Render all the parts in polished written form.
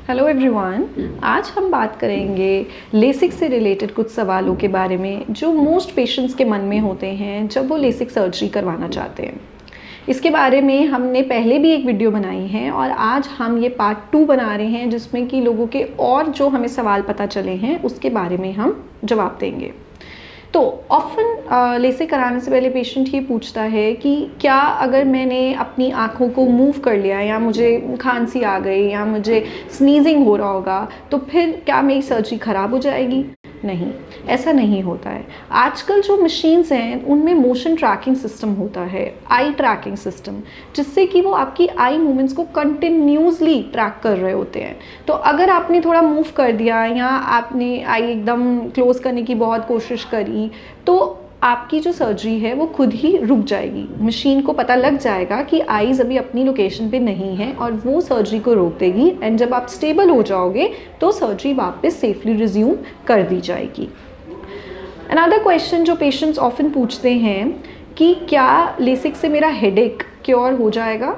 Hello everyone, आज हम बात करेंगे लेसिक से रिलेटेड कुछ सवालों के बारे में जो मोस्ट पेशेंट्स के मन में होते हैं जब वो लेसिक सर्जरी करवाना चाहते हैं। इसके बारे में हमने पहले भी एक वीडियो बनाई है और आज हम ये पार्ट 2 बना रहे हैं जिसमें कि लोगों के और जो हमें सवाल पता चले हैं उसके बारे में हम जवाब देंगे। तो ऑफ़न लेसिक कराने से पहले पेशेंट ये पूछता है कि क्या अगर मैंने अपनी आँखों को मूव कर लिया या मुझे खांसी आ गई या मुझे स्नीजिंग हो रहा होगा तो फिर क्या मेरी सर्जरी ख़राब हो जाएगी? नहीं, ऐसा नहीं होता है। आजकल जो मशीन्स हैं उनमें मोशन ट्रैकिंग सिस्टम होता है, आई ट्रैकिंग सिस्टम, जिससे कि वो आपकी आई मूवमेंट्स को कंटिन्यूसली ट्रैक कर रहे होते हैं। तो अगर आपने थोड़ा मूव कर दिया या आपने आई एकदम क्लोज करने की बहुत कोशिश करी तो आपकी जो सर्जरी है वो खुद ही रुक जाएगी। मशीन को पता लग जाएगा कि आईज अभी अपनी लोकेशन पे नहीं है और वो सर्जरी को रोक देगी एंड जब आप स्टेबल हो जाओगे तो सर्जरी वापस सेफली रिज्यूम कर दी जाएगी। अनदर क्वेश्चन जो पेशेंट्स ऑफन पूछते हैं कि क्या लेसिक से मेरा हेडेक क्योर हो जाएगा?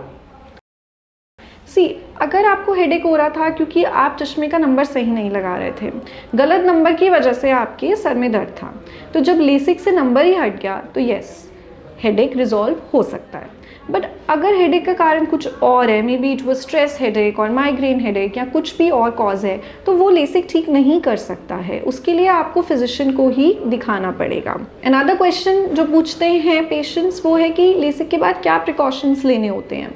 अगर आपको हेडेक हो रहा था क्योंकि आप चश्मे का नंबर सही नहीं लगा रहे थे, गलत नंबर की वजह से आपके सर में दर्द था, तो जब लेसिक से नंबर ही हट गया तो यस, हेडेक रिजॉल्व हो सकता है। बट अगर हेडेक का कारण कुछ और है, may be it was stress headache और माइग्रेन हेडेक या कुछ भी और कॉज है, तो वो लेसिक ठीक नहीं कर सकता है। उसके लिए आपको फिजिशियन को ही दिखाना पड़ेगा। अनदर क्वेश्चन जो पूछते हैं पेशेंट्स वो है कि लेसिक के बाद क्या प्रिकॉशंस लेने होते हैं।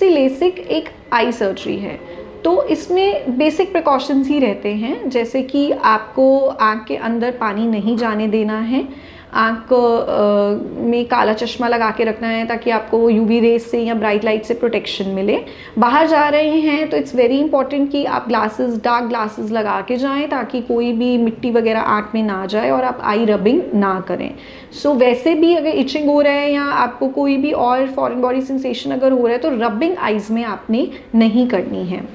लेसिक एक आई सर्जरी है तो इसमें बेसिक प्रिकॉशंस ही रहते हैं, जैसे कि आपको आँख के अंदर पानी नहीं जाने देना है, आँख में काला चश्मा लगा के रखना है ताकि आपको यूवी रेज से या ब्राइट लाइट से प्रोटेक्शन मिले। बाहर जा रहे हैं तो इट्स वेरी इंपॉर्टेंट कि आप ग्लासेस, डार्क ग्लासेस लगा के जाएं ताकि कोई भी मिट्टी वगैरह आँख में ना जाए और आप आई रबिंग ना करें। वैसे भी अगर इचिंग हो रहा है या आपको कोई भी और फॉरेन बॉडी सेंसेशन अगर हो रहा है तो रबिंग आइज़ में आपने नहीं करनी है।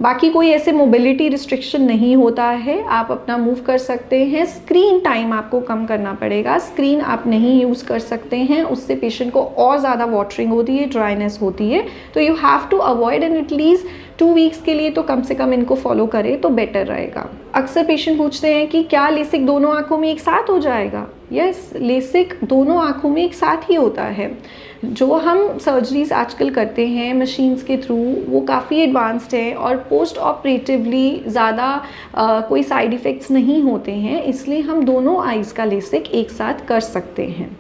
बाकी कोई ऐसे मोबिलिटी रिस्ट्रिक्शन नहीं होता है, आप अपना मूव कर सकते हैं। स्क्रीन टाइम आपको कम करना पड़ेगा, स्क्रीन आप नहीं यूज़ कर सकते हैं, उससे पेशेंट को और ज़्यादा वाटरिंग होती है, ड्राइनेस होती है, तो you have to avoid and at least 2 weeks के लिए तो कम से कम इनको फॉलो करें तो बेटर रहेगा। अक्सर पेशेंट पूछते हैं कि क्या लेसिक दोनों आँखों में एक साथ हो जाएगा? यस, लेसिक दोनों आँखों में एक साथ ही होता है। जो हम सर्जरीज आजकल करते हैं मशीन्स के थ्रू वो काफ़ी एडवांस्ड है और पोस्ट ऑपरेटिवली ज़्यादा कोई साइड इफ़ेक्ट्स नहीं होते हैं, इसलिए हम दोनों आइज़ का लेसिक एक साथ कर सकते हैं।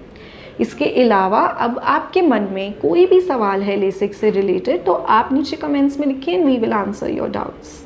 इसके अलावा अब आपके मन में कोई भी सवाल है लेसिक से रिलेटेड तो आप नीचे कमेंट्स में लिखें, we will answer your doubts.